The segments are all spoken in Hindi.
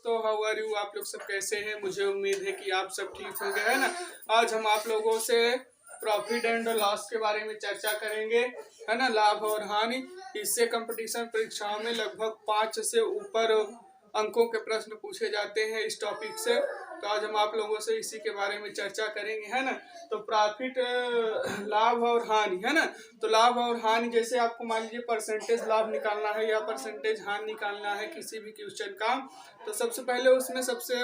दोस्तों, हाउ आर यू। आप लोग सब कैसे हैं? मुझे उम्मीद है कि आप सब ठीक होंगे, है ना। आज हम आप लोगों से प्रॉफिट एंड लॉस के बारे में चर्चा करेंगे, है ना। लाभ और हानि। इससे कंपटीशन परीक्षाओं में लगभग 5 से ऊपर अंकों के प्रश्न पूछे जाते हैं इस टॉपिक से। तो आज हम आप लोगों से इसी के बारे में चर्चा करेंगे, है ना। तो प्रॉफिट, लाभ और हानि, है ना। तो लाभ और हानि, जैसे आपको मान लीजिए परसेंटेज लाभ निकालना है या परसेंटेज हानि निकालना है किसी भी क्वेश्चन का, तो सबसे पहले उसमें सबसे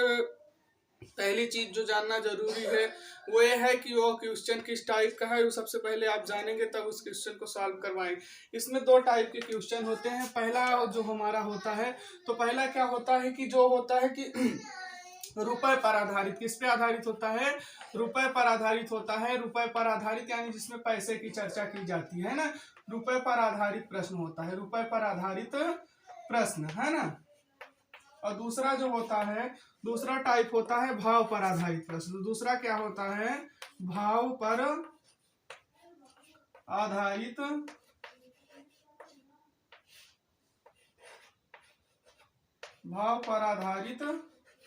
पहली चीज जो जानना जरूरी है वो ये है कि वो क्वेश्चन किस टाइप का है। वो सबसे पहले आप जानेंगे तब उस क्वेश्चन को सॉल्व करवाएंगे। इसमें 2 टाइप के क्वेश्चन होते हैं। पहला जो हमारा होता है, तो पहला क्या होता है कि जो होता है कि रुपए पर आधारित। किस पे आधारित होता है? रुपए पर आधारित होता है। रुपए पर आधारित यानी जिसमें पैसे की चर्चा की जाती है ना। रुपए पर आधारित प्रश्न होता है, रुपए पर आधारित प्रश्न, है ना। और दूसरा जो होता है, दूसरा टाइप होता है भाव पर आधारित प्रश्न। दूसरा क्या होता है? भाव पर आधारित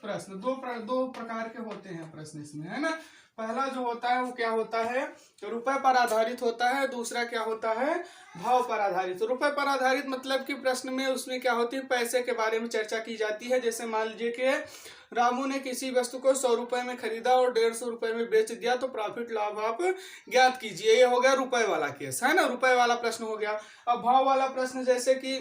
प्रश्न। दो प्रकार के होते हैं प्रश्न इसमें, है ना। पहला जो होता है वो क्या होता है? रुपए पर आधारित होता है। दूसरा क्या होता है? भाव पर आधारित। रुपए पर आधारित मतलब कि प्रश्न में उसमें क्या होती है, पैसे के बारे में चर्चा की जाती है। जैसे मान लीजिए कि रामू ने किसी वस्तु को 100 रुपए में खरीदा और 150 रुपए में बेच दिया, तो प्रॉफिट लाभ आप ज्ञात कीजिए। ये हो गया रुपए वाला केस, है ना। रुपए वाला प्रश्न हो गया। अब भाव वाला प्रश्न, जैसे कि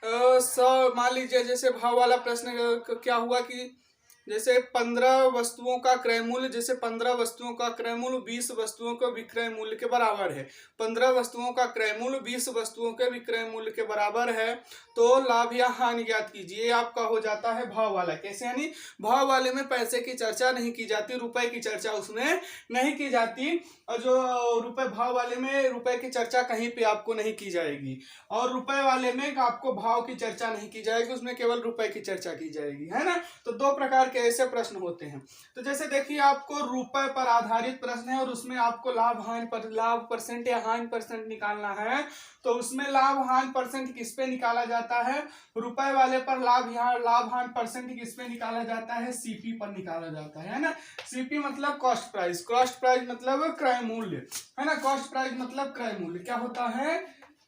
मान लीजिए, जैसे भाव वाला प्रश्न क्या हुआ कि जैसे 15 वस्तुओं का क्रय मूल्य, जैसे 15 वस्तुओं का क्रय मूल्य 20 वस्तुओं के विक्रय मूल्य के बराबर है। 15 वस्तुओं का क्रय मूल्य 20 वस्तुओं के विक्रय मूल्य के बराबर है, तो लाभ या हानि ज्ञात कीजिए। आपका हो जाता है भाव वाला। कैसे? यानी भाव वाले में पैसे की चर्चा नहीं की जाती, रुपए की चर्चा उसमें नहीं की जाती। और जो रुपए भाव वाले में रुपए की चर्चा कहीं पे आपको नहीं की जाएगी, और रुपए वाले में आपको भाव की चर्चा नहीं की जाएगी, उसमें केवल रुपए की चर्चा की जाएगी, है ना। तो 2 प्रकार के ऐसे प्रश्न होते हैं। तो जैसे देखिए, आपको रुपए पर आधारित प्रश्न है और उसमें आपको लाभ परसेंट या हानि परसेंट निकालना है। तो उसमें लाभ हानि परसेंट किस पे निकाला जाता है? रुपए वाले पर लाभ हानि परसेंट किस पे निकाला जाता है? सीपी पर निकाला जाता है ना। सीपी मतलब कॉस्ट प्राइस। कॉस्ट प्राइस मतलब क्रय मूल्य, है ना। कॉस्ट प्राइस मतलब क्रय मूल्य। क्या होता है?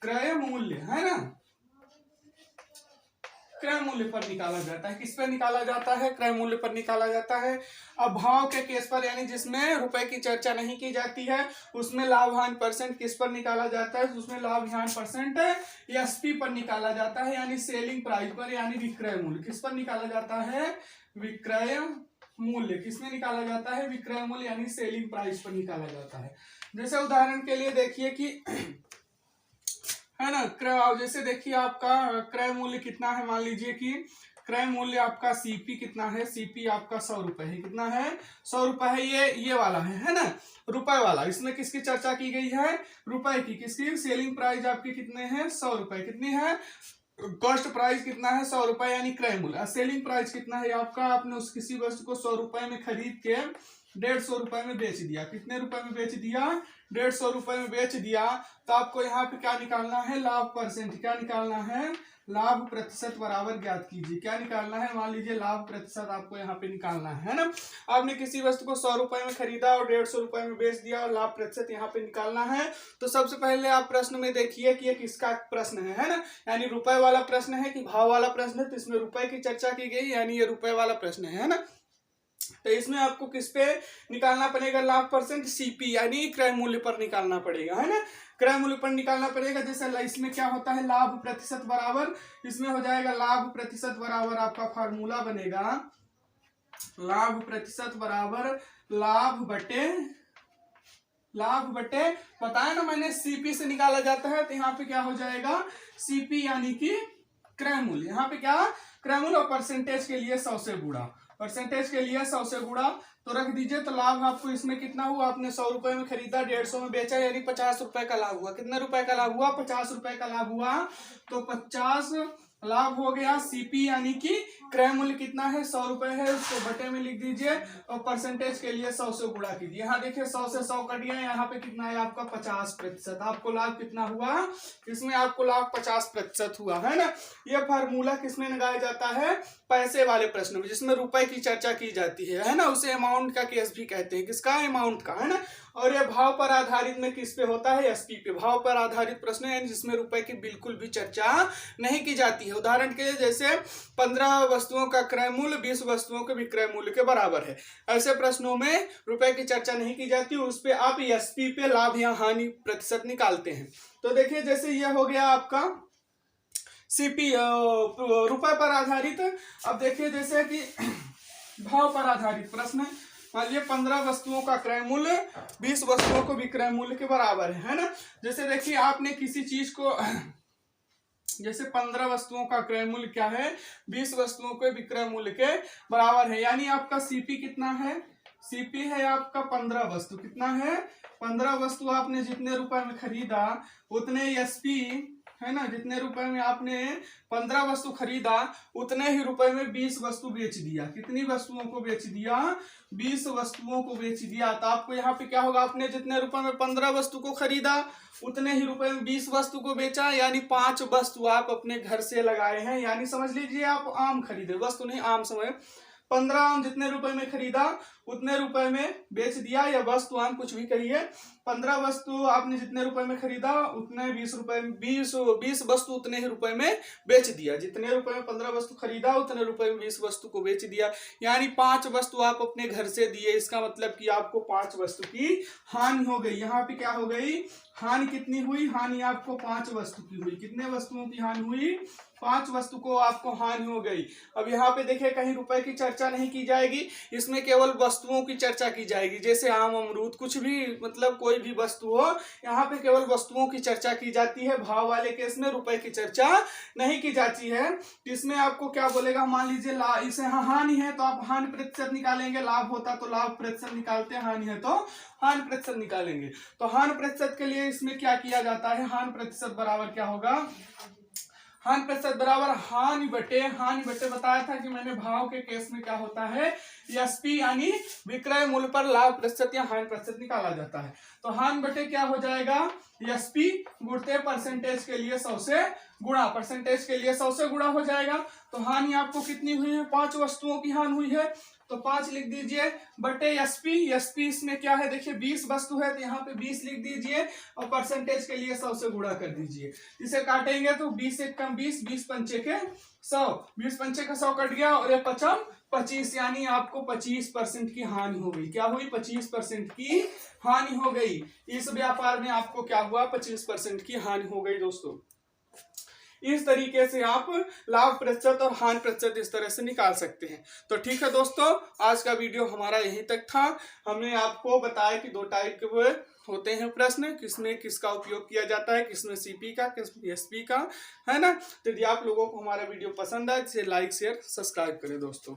क्रय मूल्य, है ना। क्रय मूल्य पर निकाला जाता है। किस पर निकाला जाता है? क्रय मूल्य पर निकाला जाता है। अब भाव के केस पर, यानी जिसमें रुपए की चर्चा नहीं की जाती है, उसमें लाभ हानि परसेंट किस पर निकाला जाता है? उसमें लाभ हानि परसेंट एसपी पर निकाला जाता है, यानी सेलिंग प्राइस पर, यानी विक्रय मूल्य। किस पर निकाला जाता है? विक्रय मूल्य। किसमें निकाला जाता है? विक्रय मूल्य, यानी सेलिंग प्राइस पर निकाला जाता है। जैसे उदाहरण के लिए देखिए कि, है ना, जैसे देखिए आपका क्रय मूल्य कितना है। मान लीजिए कि क्रय मूल्य आपका सीपी कितना है? सीपी आपका 100 रुपए है। कितना है? 100 रुपए है। ये वाला है ना, रुपए वाला। इसमें किसकी चर्चा की गई है? रुपए की। किसकी? सेलिंग प्राइस आपकी कितने हैं? 100 रुपए। कितनी है? कॉस्ट प्राइस कितना है? 100 रुपए, यानी क्रय मूल्य। सेलिंग प्राइस कितना है आपका? आपने उस किसी वस्तु को 100 रुपए में खरीद के 150 रुपए में बेच दिया। कितने रुपए में बेच दिया? 150 रुपए में बेच दिया। तो आपको यहाँ पे क्या निकालना है? लाभ परसेंट। क्या निकालना है? लाभ प्रतिशत बराबर ज्ञात कीजिए। क्या निकालना है? मान लीजिए लाभ प्रतिशत आपको यहाँ पे निकालना है ना। आपने किसी वस्तु को 100 रुपए में खरीदा और 150 रुपए में बेच दिया, और लाभ प्रतिशत यहाँ पे निकालना है। तो सबसे पहले आप प्रश्न में देखिए कि ये किसका प्रश्न है ना। यानी रुपए वाला प्रश्न है कि भाव वाला प्रश्न है? तो इसमें रुपए की चर्चा की गई, यानी ये रुपए वाला प्रश्न है ना। तो इसमें आपको किस पे निकालना पड़ेगा? लाभ परसेंट सीपी, यानी क्रय मूल्य पर निकालना पड़ेगा, है ना। क्रय मूल्य पर निकालना पड़ेगा। जैसे इसमें क्या होता है? लाभ प्रतिशत बराबर, इसमें हो जाएगा लाभ प्रतिशत बराबर, आपका फार्मूला बनेगा लाभ प्रतिशत बराबर लाभ बटे बताया ना मैंने, सीपी से निकाला जाता है। तो यहाँ पे क्या हो जाएगा? सीपी, यानी कि क्रय मूल्य। यहाँ पे क्या? क्रय मूल्य। और परसेंटेज के लिए 100 से गुणा, परसेंटेज के लिए 100 से गुणा तो रख दीजिए। तो लाभ आपको इसमें कितना हुआ? आपने 100 रुपए में खरीदा, 150 में बेचा, यानी 50 रुपए का लाभ हुआ। कितने रुपए का लाभ हुआ? 50 रुपए का लाभ हुआ। तो 50 लाभ हो गया सीपी, यानी कि क्रय मूल्य कितना है, 100 रुपए है, उसको बटे में लिख दीजिए और परसेंटेज के लिए 100 से गुणा कीजिए। यहाँ देखिए 100 से 100 कट गया, यहाँ पे कितना है आपका 50%। आपको लाभ कितना हुआ, इसमें आपको लाभ 50% हुआ है ना। यह फार्मूला किसमें लगाया जाता है, पैसे वाले प्रश्न में, जिसमें रुपए की चर्चा की जाती है ना, उसे अमाउंट का केस भी कहते हैं। किसका, अमाउंट का, है ना। और यह भाव पर आधारित में किस पे होता है, एसपी पे, भाव पर आधारित प्रश्न है, जिसमें रुपए की बिल्कुल भी चर्चा नहीं की जाती है। उदाहरण के लिए जैसे 15 वस्तुओं का क्रय मूल्य 20 वस्तुओं के विक्रय मूल्य के बराबर है, ऐसे प्रश्नों में रुपए की चर्चा नहीं की जाती, उस पे आप एसपी पे लाभ या हानि प्रतिशत निकालते हैं। तो देखिए जैसे यह हो गया आपका सीपी रुपए पर आधारित। अब देखिए जैसे कि भाव पर आधारित प्रश्न है, मान लीजिए 15 वस्तुओं का क्रय मूल्य 20 वस्तुओं को विक्रय मूल्य के बराबर है ना। जैसे देखिए आपने किसी चीज को जैसे 15 वस्तुओं का क्रय मूल्य क्या है, 20 वस्तुओं के विक्रय मूल्य के बराबर है, यानी आपका सीपी कितना है, सीपी है आपका 15 वस्तु, कितना है 15 वस्तु। आपने जितने रुपए में खरीदा उतने एसपी है ना, जितने रुपए में आपने 15 वस्तु खरीदा उतने ही रुपए में 20 वस्तु बेच दिया। कितनी वस्तुओं को बेच दिया, 20 वस्तुओं को बेच दिया। तो आपको यहाँ पे क्या होगा, आपने जितने रुपए में 15 वस्तु को खरीदा उतने ही रुपए में 20 वस्तु को बेचा, यानी 5 वस्तु आप अपने घर से लगाए हैं। यानी समझ लीजिए आप आम खरीदे, वस्तु नहीं आम समझ, 15 आम जितने रुपए में खरीदा उतने रुपए में बेच दिया, या वस्तु आम कुछ भी कहिए। 15 वस्तु आपने जितने रुपए में खरीदा उतने 20 रुपए में 20 वस्तु उतने ही रुपए में बेच दिया। जितने रुपए में 15 वस्तु खरीदा उतने रुपए में 20 वस्तु को बेच दिया, यानी 5 वस्तु आप अपने घर से दिए। इसका मतलब कि आपको 5 वस्तु की हानि हो गई। यहाँ पे क्या हो गई, हानि कितनी हुई, हानि आपको 5 वस्तु की हुई। कितने वस्तुओं की हानि हुई, 5 वस्तु को आपको हानि हो गई। अब यहाँ पे देखिए कहीं रुपए की चर्चा नहीं की जाएगी, इसमें केवल वस्तुओं की चर्चा की जाएगी। जैसे आम, अमरूद, कुछ भी मतलब कोई भी वस्तु हो, यहाँ पे केवल वस्तुओं की चर्चा की जाती है। भाव वाले केस में रुपए की चर्चा नहीं की जाती है। इसमें आपको क्या बोलेगा, मान लीजिए इसे हानि है तो आप हानि प्रतिशत निकालेंगे, लाभ होता तो लाभ प्रतिशत निकालते, हानि है तो हानि प्रतिशत निकालेंगे। तो हानि प्रतिशत के लिए इसमें क्या किया जाता है, हानि प्रतिशत बराबर क्या होगा, हानि प्रतिशत बराबर हानि बटे बताया था कि मैंने भाव के केस में क्या होता है, एसपी यानी विक्रय मूल्य पर लाभ प्रतिशत या हानि प्रतिशत निकाला जाता है। तो हानि बटे क्या हो जाएगा, एसपी गुणते परसेंटेज के लिए 100 से गुणा, परसेंटेज के लिए 100 से गुणा हो जाएगा। तो हानि आपको कितनी हुई है, 5 वस्तुओं की हानि हुई है, तो 5 लिख दीजिए बटे एसपी। एसपी इसमें क्या है, देखिए 20 वस्तु है तो यहाँ पे 20 लिख दीजिए और परसेंटेज के लिए 100 से गुणा कर दीजिए। इसे काटेंगे तो 20 से कम 20, 20 पंचे के 100, 20 पंचे का 100 कट गया और ये 25, यानी आपको 25% की हानि हो गई। क्या हुई, 25% की हानि हो गई। इस व्यापार में आपको क्या हुआ, 25% की हानि हो गई। दोस्तों इस तरीके से आप लाभ प्रतिशत और हानि प्रतिशत इस तरह से निकाल सकते हैं। तो ठीक है दोस्तों, आज का वीडियो हमारा यहीं तक था। हमने आपको बताया कि 2 टाइप के होते हैं प्रश्न, किसमें किसका उपयोग किया जाता है, किसमें सीपी का, किसमें एसपी का, है ना। तो यदि आप लोगों को हमारा वीडियो पसंद आए तो लाइक शेयर सब्सक्राइब करें दोस्तों।